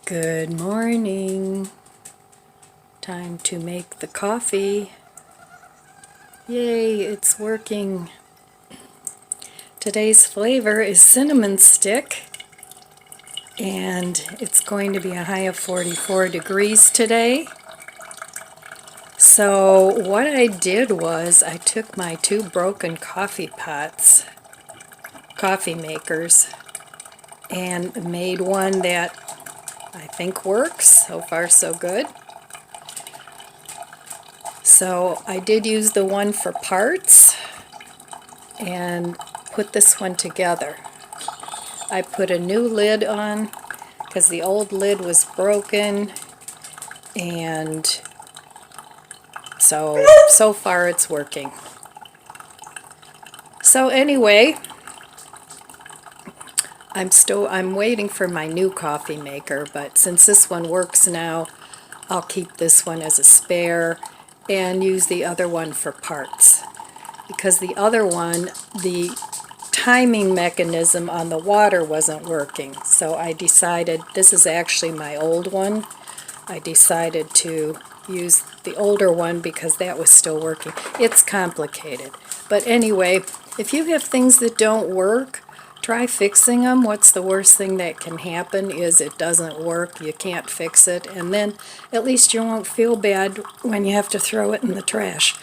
Good morning. Time to make the coffee. Yay, it's working. Today's flavor is cinnamon stick, and it's going to be a high of 44 degrees today. So what I did was I took my two broken coffee pots, coffee makers, and made one that I think works. So far so good. So I did use the one for parts and put this one together. I put a new lid on because the old lid was broken, and so far it's working. So anyway, I'm waiting for my new coffee maker, but since this one works now, I'll keep this one as a spare and use the other one for parts. Because the other one, the timing mechanism on the water wasn't working. So I decided, this is actually my old one, I decided to use the older one because that was still working. It's complicated. But anyway, if you have things that don't work, try fixing them. What's the worst thing that can happen is it doesn't work, you can't fix it, and then at least you won't feel bad when you have to throw it in the trash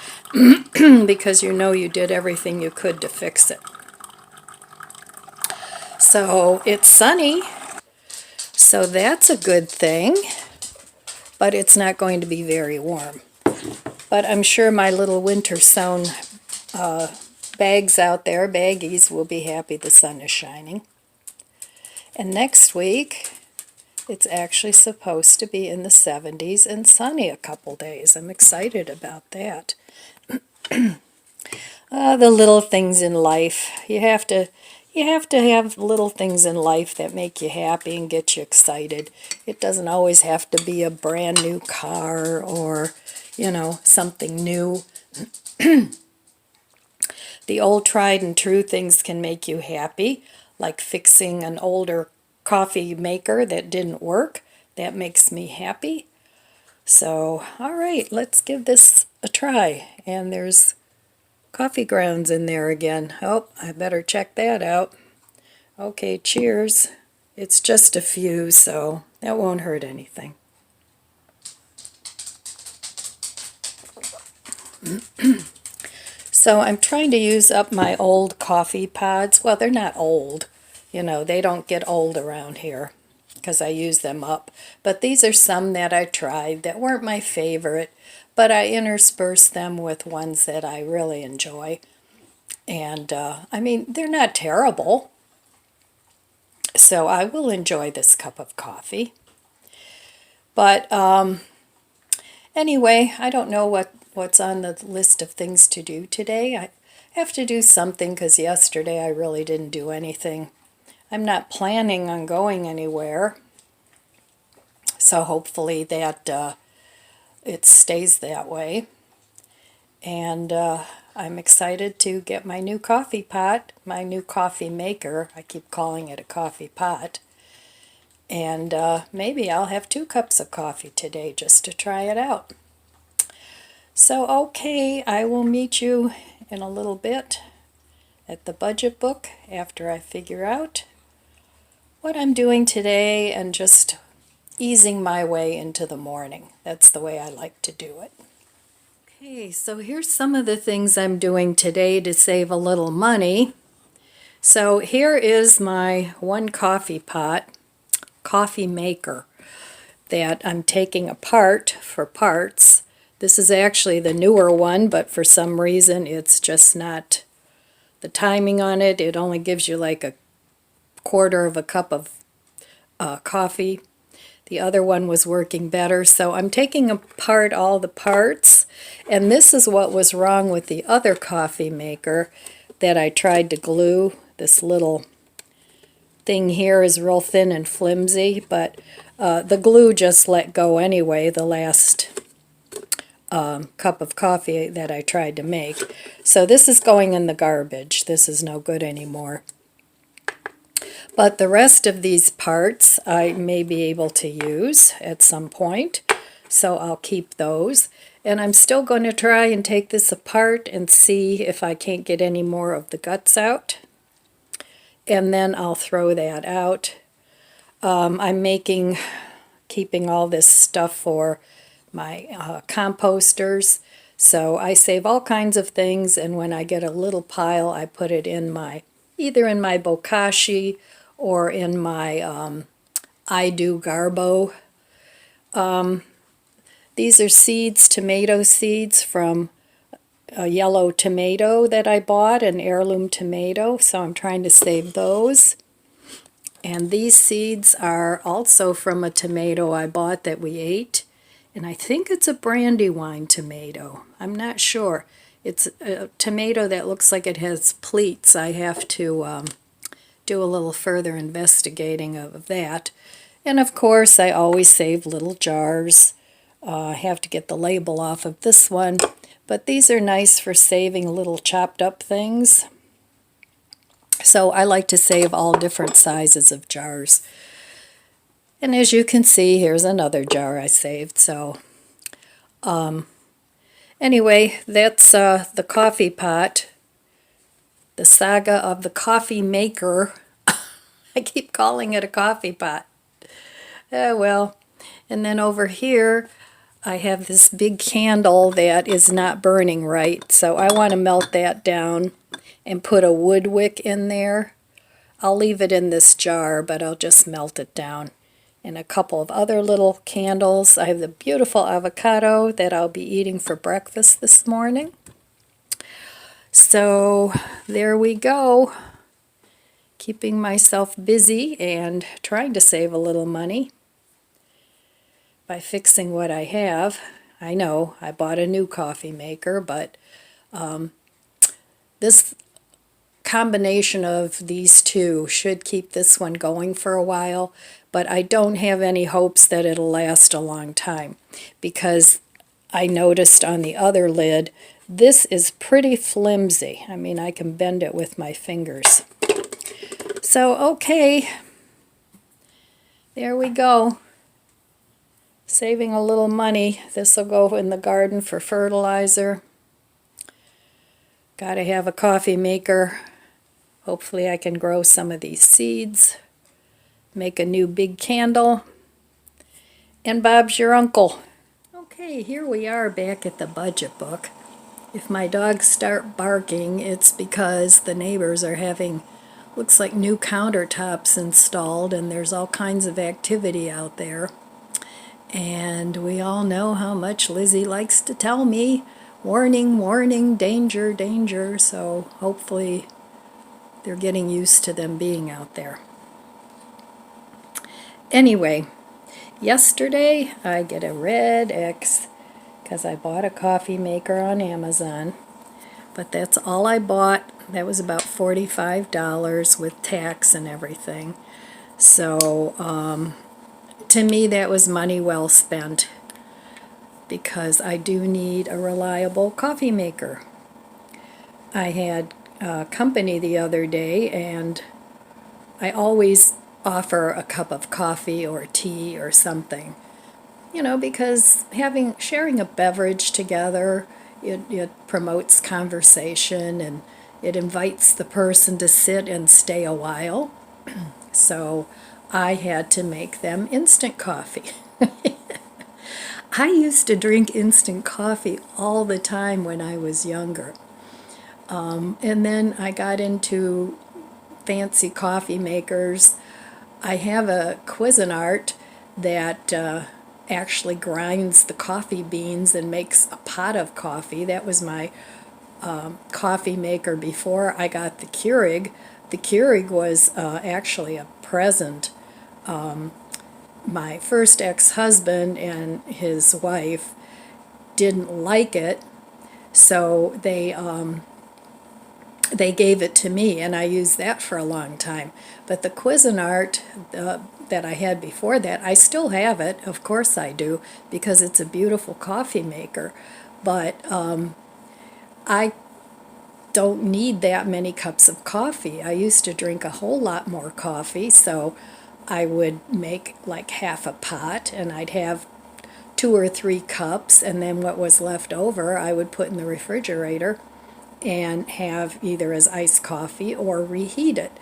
because you know you did everything you could to fix it. So it's sunny, so that's a good thing, but it's not going to be very warm. But I'm sure my little winter sewn bags out there, baggies, will be happy the sun is shining. And next week, it's actually supposed to be in the 70s and sunny a couple days. I'm excited about that. The little things in life. You have to have little things in life that make you happy and get you excited. It doesn't always have to be a brand new car or, something new. The old tried and true things can make you happy, like fixing an older coffee maker that didn't work. That makes me happy. So, all right, let's give this a try. And there's coffee grounds in there again. Oh, I better check that out. Okay, cheers. It's just a few, so that won't hurt anything. So I'm trying to use up my old coffee pods. Well, they're not old. They don't get old around here because I use them up. But these are some that I tried that weren't my favorite, but I interspersed them with ones that I really enjoy. And, they're not terrible. So I will enjoy this cup of coffee. But anyway, I don't know what's on the list of things to do today. I have to do something because yesterday I really didn't do anything. I'm not planning on going anywhere, so hopefully that it stays that way. And I'm excited to get my new coffee pot, my new coffee maker. I keep calling it a coffee pot. And maybe I'll have 2 cups of coffee today just to try it out. So, okay, I will meet you in a little bit at the budget book after I figure out what I'm doing today and just easing my way into the morning. That's the way I like to do it. Okay, so here's some of the things I'm doing today to save a little money. So here is my one coffee pot, coffee maker, that I'm taking apart for parts. This is actually the newer one, but for some reason it's just not, the timing on it, it only gives you like a quarter of a cup of coffee. The other one was working better, so I'm taking apart all the parts, and this is what was wrong with the other coffee maker that I tried to glue. This little thing here is real thin and flimsy, but the glue just let go anyway, the last cup of coffee that I tried to make. So this is going in the garbage. This is no good anymore. But the rest of these parts I may be able to use at some point, so I'll keep those. And I'm still going to try and take this apart and see if I can't get any more of the guts out. And then I'll throw that out. I'm keeping all this stuff for my composters. So I save all kinds of things, and when I get a little pile, I put it in either in my bokashi or in my I Do Garbo. These are seeds, tomato seeds from a yellow tomato that I bought, an heirloom tomato, so I'm trying to save those. And these seeds are also from a tomato I bought that we ate, and I think it's a Brandywine tomato. I'm not sure. It's a tomato that looks like it has pleats. I have to do a little further investigating of that. And of course, I always save little jars. I have to get the label off of this one, but these are nice for saving little chopped up things. So I like to save all different sizes of jars. And as you can see, here's another jar I saved. So anyway, that's the coffee pot. The saga of the coffee maker. I keep calling it a coffee pot. Well, and then over here I have this big candle that is not burning right, so I want to melt that down and put a wood wick in there. I'll leave it in this jar, but I'll just melt it down. And a couple of other little candles. I have the beautiful avocado that I'll be eating for breakfast this morning. So there we go. Keeping myself busy and trying to save a little money by fixing what I have. I know I bought a new coffee maker, but this combination of these two should keep this one going for a while, but I don't have any hopes that it'll last a long time because I noticed on the other lid this is pretty flimsy. I mean, I can bend it with my fingers. So okay, there we go. Saving a little money. This will go in the garden for fertilizer. Got to have a coffee maker. Hopefully I can grow some of these seeds. Make a new big candle. And Bob's your uncle. Okay, here we are back at the budget book. If my dogs start barking, it's because the neighbors are having, looks like, new countertops installed, and there's all kinds of activity out there. And we all know how much Lizzie likes to tell me, warning, warning, danger, danger. So hopefully they're getting used to them being out there. Anyway, yesterday I get a red X because I bought a coffee maker on Amazon. But that's all I bought. That was about $45 with tax and everything. So to me, that was money well spent because I do need a reliable coffee maker. I had company the other day, and I always offer a cup of coffee or tea or something, because sharing a beverage together, it promotes conversation and it invites the person to sit and stay a while. So I had to make them instant coffee. I used to drink instant coffee all the time when I was younger. And then I got into fancy coffee makers. I have a Cuisinart that actually grinds the coffee beans and makes a pot of coffee. That was my coffee maker before I got the Keurig. The Keurig was actually a present. My first ex-husband and his wife didn't like it, so they gave it to me, and I used that for a long time. But the Cuisinart that I had before that, I still have it. Of course I do, because it's a beautiful coffee maker. But I don't need that many cups of coffee. I used to drink a whole lot more coffee, so I would make like half a pot and I'd have 2 or 3 cups, and then what was left over I would put in the refrigerator and have either as iced coffee or reheat it.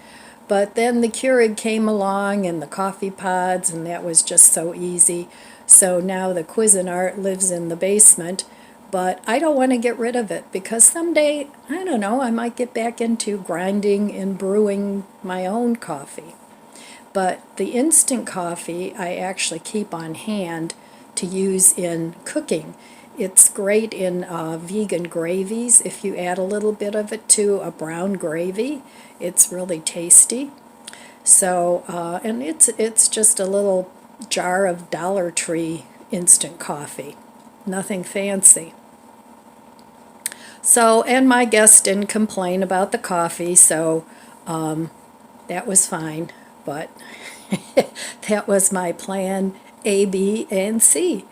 But then the Keurig came along and the coffee pods, and that was just so easy. So now the Cuisinart lives in the basement, but I don't want to get rid of it because someday, I don't know, I might get back into grinding and brewing my own coffee. But the instant coffee I actually keep on hand to use in cooking. It's great in vegan gravies. If you add a little bit of it to a brown gravy, it's really tasty. So, and it's just a little jar of Dollar Tree instant coffee. Nothing fancy. So, and my guest didn't complain about the coffee, so that was fine. But that was my plan A, B, and C.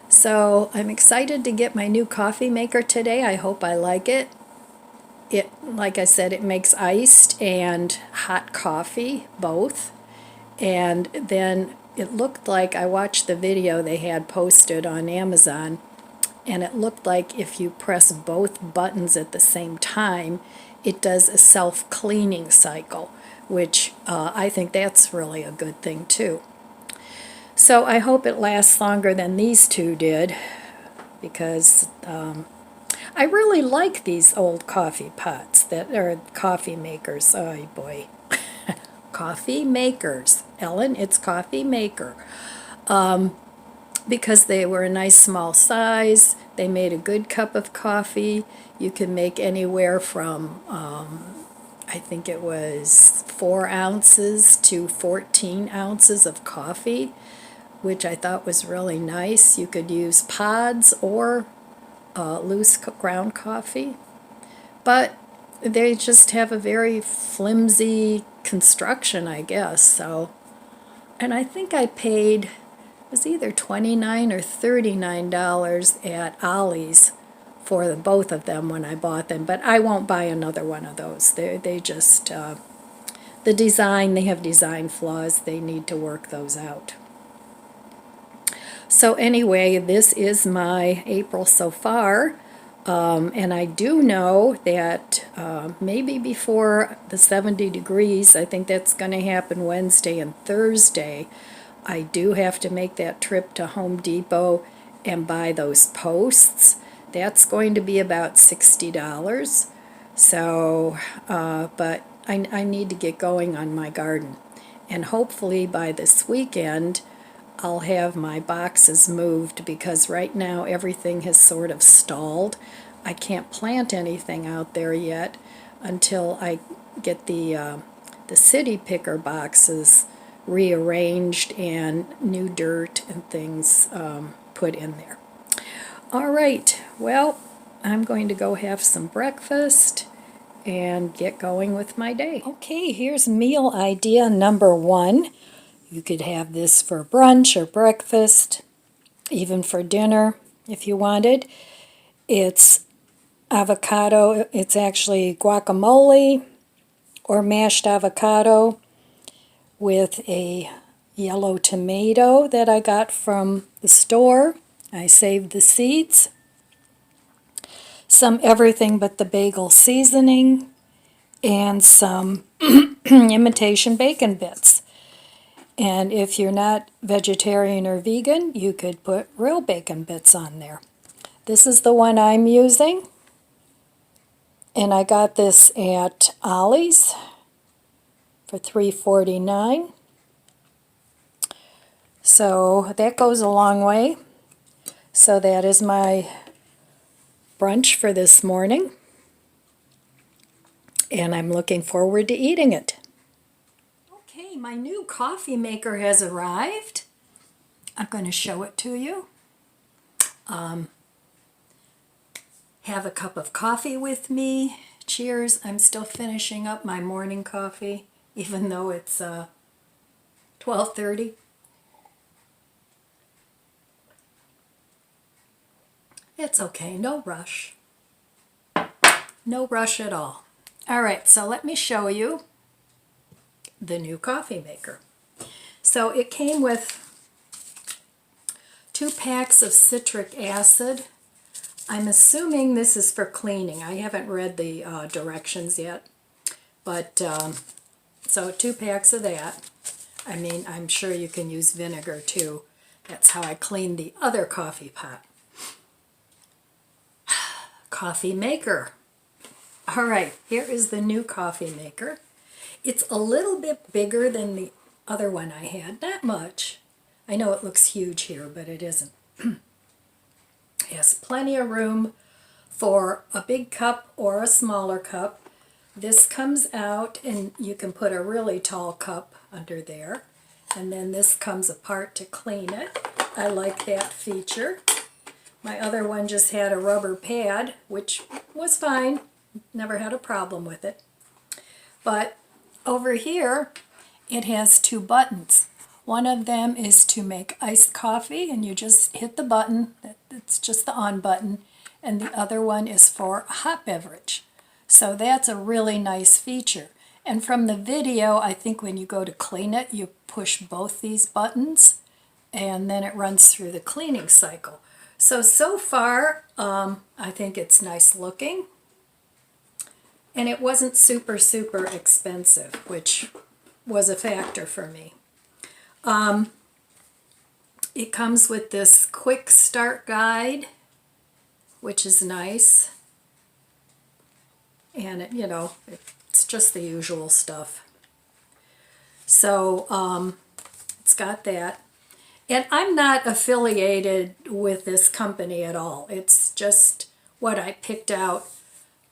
So I'm excited to get my new coffee maker today. I hope I like it. It, like I said, it makes iced and hot coffee, both. And then it looked like, I watched the video they had posted on Amazon, and it looked like if you press both buttons at the same time, it does a self-cleaning cycle, which I think that's really a good thing too. So I hope it lasts longer than these two did, because I really like these old coffee pots that are coffee makers. Oh boy. Coffee makers. Ellen, it's coffee maker. Because they were a nice small size. They made a good cup of coffee. You can make anywhere from, I think it was 4 ounces to 14 ounces of coffee, which I thought was really nice. You could use pods or loose ground coffee, but they just have a very flimsy construction, I guess. So, and I think I paid, it was either $29 or $39 at Ollie's for the both of them when I bought them, but I won't buy another one of those. They just, the design, they have design flaws. They need to work those out. So anyway, this is my April so far, and I do know that maybe before the 70 degrees, I think that's going to happen Wednesday and Thursday, I do have to make that trip to Home Depot and buy those posts. That's going to be about $60. So, but I need to get going on my garden. And hopefully by this weekend, I'll have my boxes moved, because right now everything has sort of stalled. I can't plant anything out there yet until I get the city picker boxes rearranged and new dirt and things put in there. All right, well, I'm going to go have some breakfast and get going with my day. Okay, here's meal idea number 1. You could have this for brunch or breakfast, even for dinner if you wanted. It's avocado, it's actually guacamole or mashed avocado with a yellow tomato that I got from the store. I saved the seeds. Some everything but the bagel seasoning, and some imitation bacon bits. And if you're not vegetarian or vegan, you could put real bacon bits on there. This is the one I'm using, and I got this at Ollie's for $3.49. So that goes a long way. So that is my brunch for this morning, and I'm looking forward to eating it. Okay, my new coffee maker has arrived. I'm going to show it to you. Have a cup of coffee with me. Cheers. I'm still finishing up my morning coffee, even though it's 12:30. It's okay, no rush. No rush at all. All right, so let me show you the new coffee maker. So it came with 2 packs of citric acid. I'm assuming this is for cleaning. I haven't read the directions yet. But, so 2 packs of that. I mean, I'm sure you can use vinegar too. That's how I cleaned the other coffee pot. Coffee maker. All right, here is the new coffee maker. It's a little bit bigger than the other one I had. Not much. I know it looks huge here, but it isn't. It has plenty of room for a big cup or a smaller cup. This comes out and you can put a really tall cup under there. And then this comes apart to clean it. I like that feature. My other one just had a rubber pad, which was fine. Never had a problem with it. But over here, it has 2 buttons. One of them is to make iced coffee, and you just hit the button. It's just the on button. And the other one is for a hot beverage. So that's a really nice feature. And from the video, I think when you go to clean it, you push both these buttons, and then it runs through the cleaning cycle. So far, I think it's nice looking. And it wasn't super expensive, which was a factor for me. It comes with this quick start guide, which is nice. And it, it's just the usual stuff. So it's got that. And I'm not affiliated with this company at all. It's just what I picked out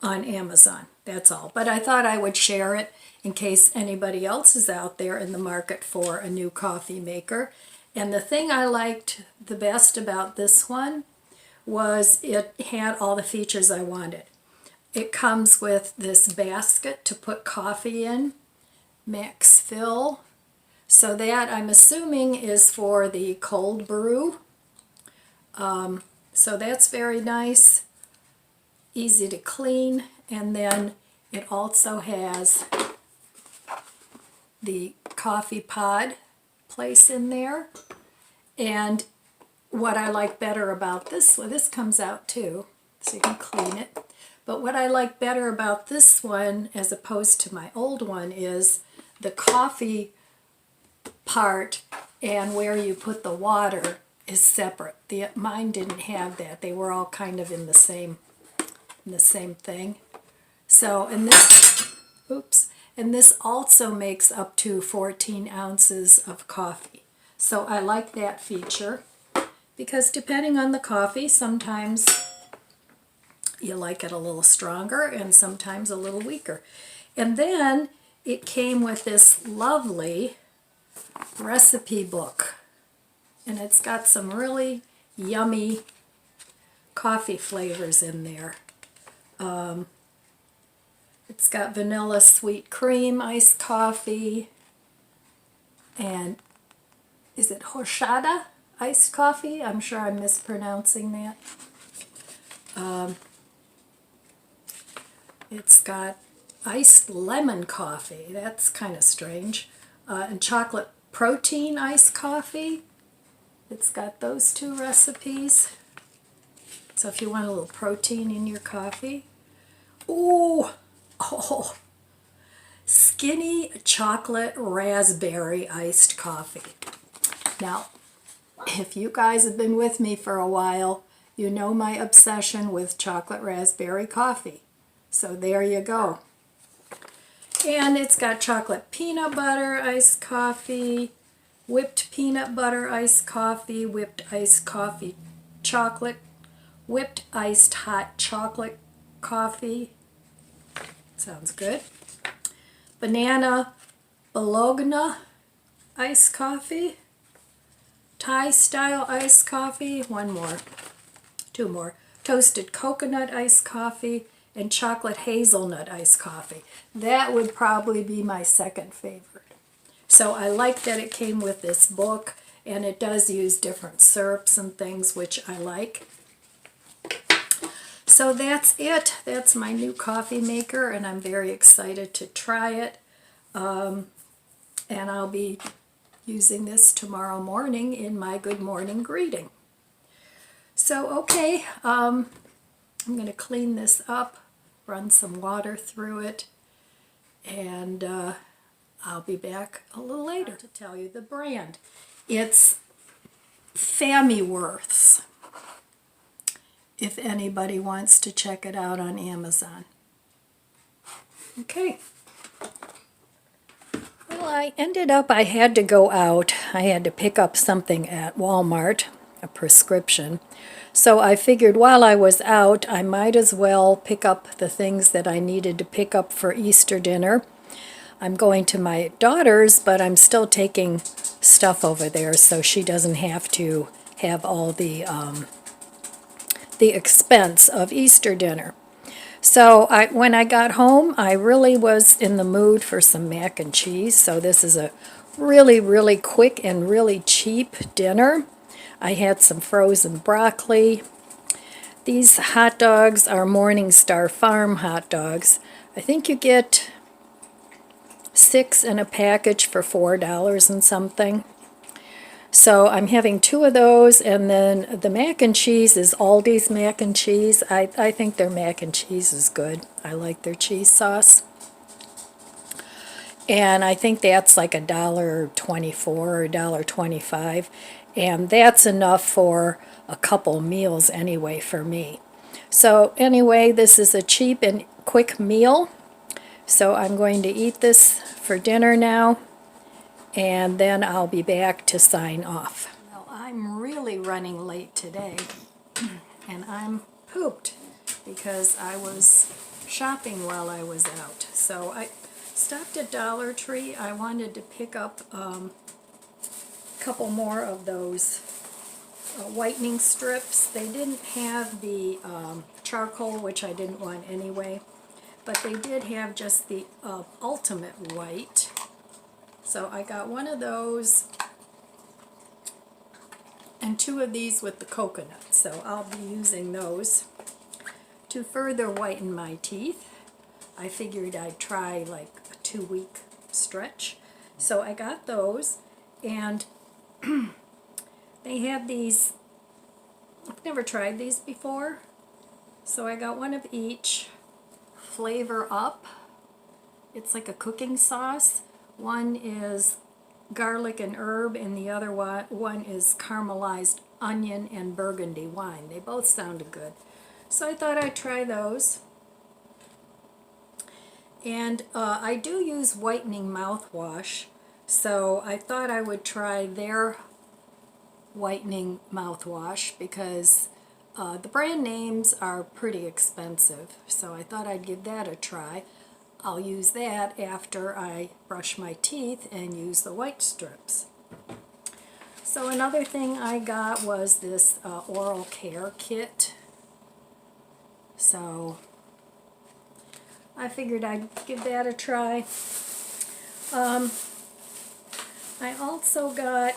on Amazon. That's all. But I thought I would share it in case anybody else is out there in the market for a new coffee maker. And the thing I liked the best about this one was it had all the features I wanted. It comes with this basket to put coffee in, max fill. So that, I'm assuming, is for the cold brew. So that's very nice, easy to clean. And then it also has the coffee pod place in there. And what I like better about this, well, this comes out too, so you can clean it. But what I like better about this one as opposed to my old one is the coffee part and where you put the water is separate. Mine didn't have that. They were all kind of in the same thing. So, and this also makes up to 14 ounces of coffee. So I like that feature because depending on the coffee, sometimes you like it a little stronger and sometimes a little weaker. And then it came with this lovely recipe book, and it's got some really yummy coffee flavors in there. It's got vanilla sweet cream iced coffee, and is it horchata iced coffee? I'm sure I'm mispronouncing that. It's got iced lemon coffee. That's kind of strange. And chocolate protein iced coffee. It's got those 2 recipes. So if you want a little protein in your coffee. Ooh, oh, skinny chocolate raspberry iced coffee. Now, if you guys have been with me for a while, you know my obsession with chocolate raspberry coffee. So there you go. And it's got chocolate peanut butter iced coffee, whipped peanut butter iced coffee, whipped iced coffee chocolate, whipped iced hot chocolate coffee. Sounds good. Banana bologna iced coffee, Thai style iced coffee, 2 more, toasted coconut iced coffee, and chocolate hazelnut iced coffee. That would probably be my second favorite. So I like that it came with this book, and it does use different syrups and things, which I like. So that's it. That's my new coffee maker, and I'm very excited to try it. And I'll be using this tomorrow morning in my good morning greeting. So, okay, I'm going to clean this up, run some water through it, and I'll be back a little later to tell you the brand. It's Famiworths, if anybody wants to check it out on Amazon. Okay. Well, I had to go out. I had to pick up something at Walmart, a prescription. So I figured while I was out, I might as well pick up the things that I needed to pick up for Easter dinner. I'm going to my daughter's, but I'm still taking stuff over there so she doesn't have to have all the expense of Easter dinner. So when I got home, I really was in the mood for some mac and cheese. So this is a really, really quick and really cheap dinner. I had some frozen broccoli. These hot dogs are Morningstar Farm hot dogs. I think you get 6 in a package for $4 and something. So I'm having 2 of those, and then the mac and cheese is Aldi's mac and cheese. I think their mac and cheese is good. I like their cheese sauce. And I think that's like $1.24 or $1.25. And that's enough for a couple meals anyway for me. So anyway, this is a cheap and quick meal. So I'm going to eat this for dinner now, and then I'll be back to sign off. Well, I'm really running late today, and I'm pooped because I was shopping while I was out. So I stopped at Dollar Tree. I wanted to pick up a couple more of those whitening strips. They didn't have the charcoal, which I didn't want anyway, but they did have just the ultimate white. So I got one of those and 2 of these with the coconut. So I'll be using those to further whiten my teeth. I figured I'd try like a 2-week stretch. So I got those, and they had these. I've never tried these before, so I got one of each. Flavor Up. It's like a cooking sauce. One is garlic and herb, and the other one is caramelized onion and burgundy wine. They both sounded good. So I thought I'd try those. And I do use whitening mouthwash, so I thought I would try their whitening mouthwash because the brand names are pretty expensive. So I thought I'd give that a try. I'll use that after I brush my teeth and use the white strips. So another thing I got was this oral care kit. So I figured I'd give that a try. I also got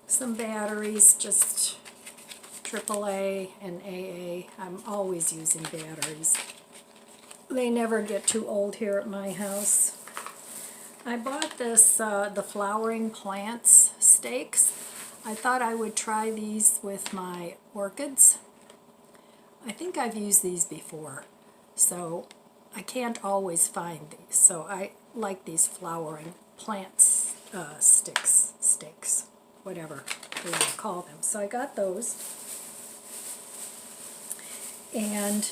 some batteries, just AAA and AA. I'm always using batteries. They never get too old here at my house. I bought this, the flowering plants stakes. I thought I would try these with my orchids. I think I've used these before, so I can't always find these. So I like these flowering plants stakes, whatever they want to call them. So I got those. And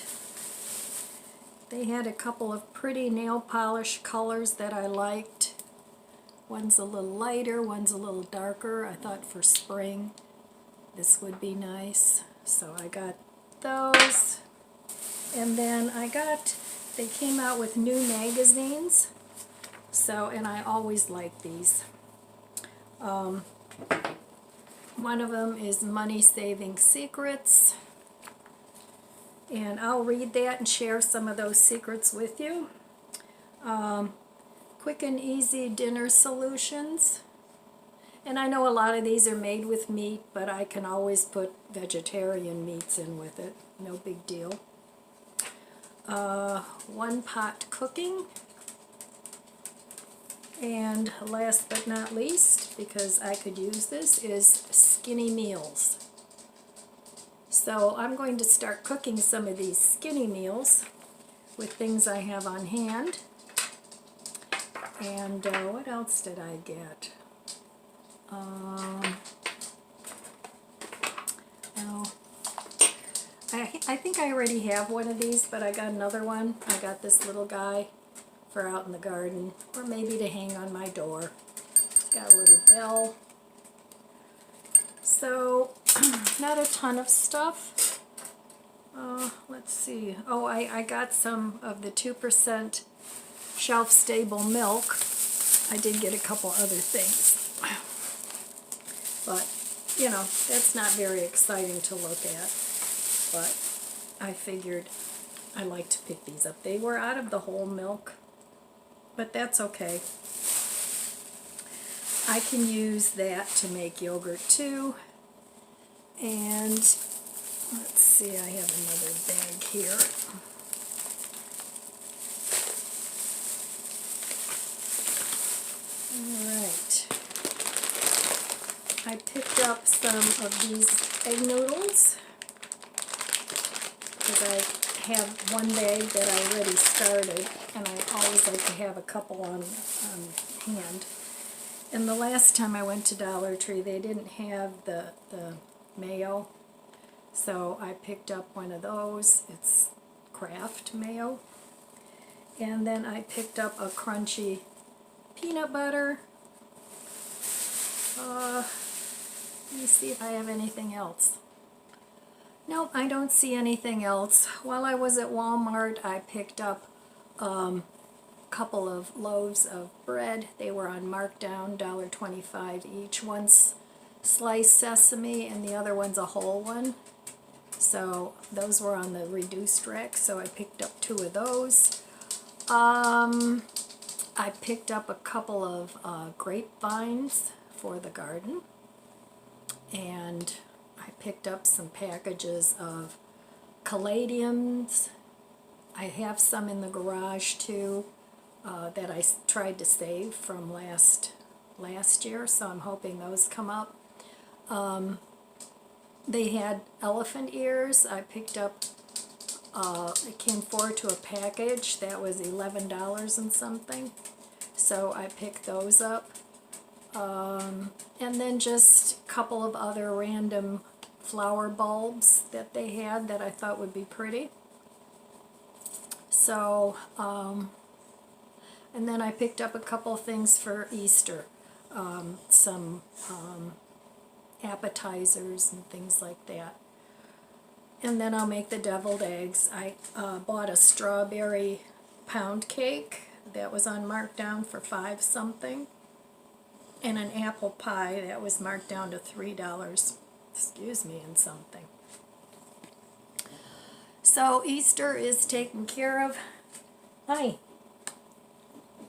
they had a couple of pretty nail polish colors that I liked. One's a little lighter, one's a little darker. I thought for spring this would be nice. So I got those. And then they came out with new magazines. So, and I always like these. One of them is Money Saving Secrets. And I'll read that and share some of those secrets with you. Quick and Easy Dinner Solutions. And I know a lot of these are made with meat, but I can always put vegetarian meats in with it. No big deal. One pot cooking. And last but not least, because I could use this, is Skinny Meals. So I'm going to start cooking some of these Skinny Meals with things I have on hand. And what else did I get? Well, I think I already have one of these, but I got another one. I got this little guy for out in the garden, or maybe to hang on my door. It's got a little bell. So, not a ton of stuff. Let's see. Oh, I got some of the 2% shelf-stable milk. I did get a couple other things. But, you know, that's not very exciting to look at. But I figured I like to pick these up. They were out of the whole milk, but that's okay. I can use that to make yogurt too. And let's see, I have another bag here. Alright. I picked up some of these egg noodles because I have one bag that I already started, and I always like to have a couple on hand. And the last time I went to Dollar Tree, they didn't have the mayo, so I picked up one of those. It's Kraft mayo. And then I picked up a crunchy peanut butter. Let me see if I have anything else. Nope, I don't see anything else. While I was at Walmart, I picked up a couple of loaves of bread. They were on markdown, $1.25 each. One's sliced sesame and the other one's a whole one. So those were on the reduced rack, so I picked up 2 of those. I picked up a couple of grapevines for the garden, and I picked up some packages of caladiums. I have some in the garage too that I tried to save from last year, so I'm hoping those come up. They had elephant ears. I picked up, it came forward to a package that was $11 and something, so I picked those up. And then just a couple of other random flower bulbs that they had that I thought would be pretty. So, and then I picked up a couple of things for Easter. Some appetizers and things like that. And then I'll make the deviled eggs. I bought a strawberry pound cake that was on markdown for $5 something. And an apple pie that was marked down to $3, excuse me, and something. So Easter is taken care of. Hi.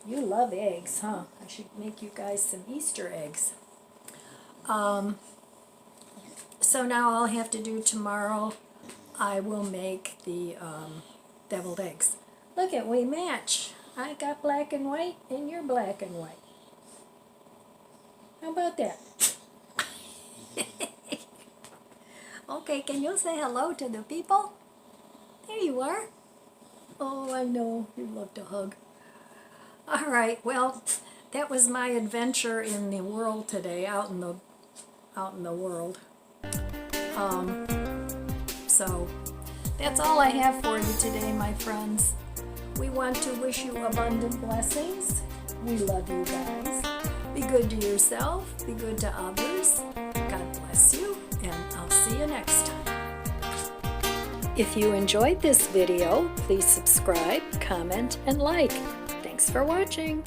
You love eggs, huh? I should make you guys some Easter eggs. So now all I have to do tomorrow, I will make the deviled eggs. Look at, we match. I got black and white, and you're black and white. How about that? Okay, can you say hello to the people? There you are. Oh, I know, you love to hug. All right, well, that was my adventure in the world today, out in the world. So that's all I have for you today, my friends. We want to wish you abundant blessings. We love you guys. Be good to yourself, be good to others. God bless you, and I'll see you next time. If you enjoyed this video, please subscribe, comment, and like. Thanks for watching.